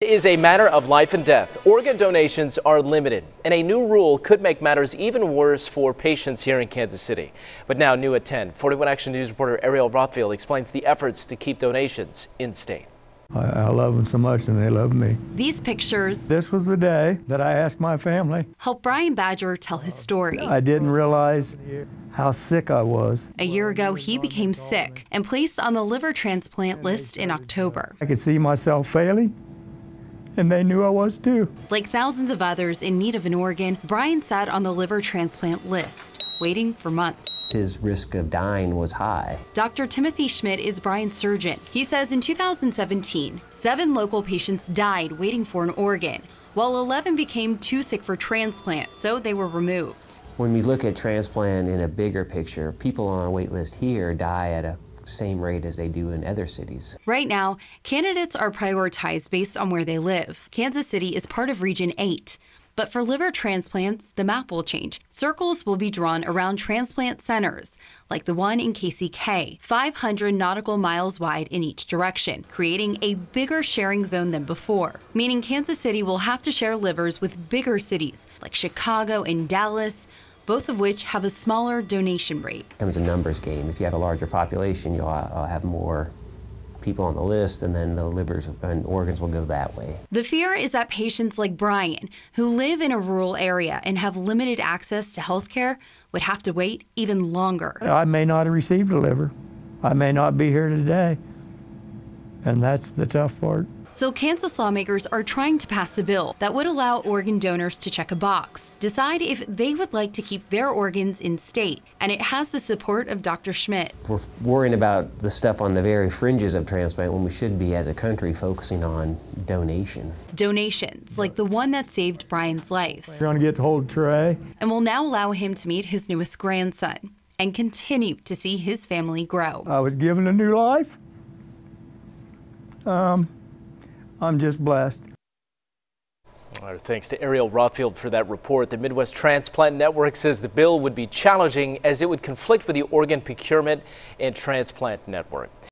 It is a matter of life and death. Organ donations are limited, and a new rule could make matters even worse for patients here in Kansas City. But now, new at 10, 41 Action News reporter Ariel Rothfield explains the efforts to keep donations in state. I love them so much, and they love me. These pictures. This was the day that I asked my family. Help Brian Badger tell his story. I didn't realize how sick I was. A year ago, he became sick and placed on the liver transplant list in October. I could see myself failing, and they knew I was too. Like thousands of others in need of an organ, Brian sat on the liver transplant list, waiting for months. His risk of dying was high. Dr. Timothy Schmidt is Brian's surgeon. He says in 2017, 7 local patients died waiting for an organ, while 11 became too sick for transplant, so they were removed. When we look at transplant in a bigger picture, people on a wait list here die at a same rate as they do in other cities. Right now, candidates are prioritized based on where they live. Kansas City is part of Region 8. But for liver transplants, the map will change. Circles will be drawn around transplant centers, like the one in KCK, 500 nautical miles wide in each direction, creating a bigger sharing zone than before, meaning Kansas City will have to share livers with bigger cities like Chicago and Dallas, both of which have a smaller donation rate. It becomes a numbers game. If you have a larger population, you'll have more people on the list, and then the livers and organs will go that way. The fear is that patients like Brian, who live in a rural area and have limited access to health care, would have to wait even longer. I may not have received a liver. I may not be here today, and that's the tough part. So Kansas lawmakers are trying to pass a bill that would allow organ donors to check a box, decide if they would like to keep their organs in state, and it has the support of Dr. Schmidt. We're worrying about the stuff on the very fringes of transplant when we should be, as a country, focusing on donation. Donations, like the one that saved Brian's life. Trying to get to hold Trey. And will now allow him to meet his newest grandson and continue to see his family grow. I was given a new life. I'm just blessed. All right, thanks to Ariel Rothfield for that report. The Midwest Transplant Network says the bill would be challenging as it would conflict with the organ procurement and transplant network.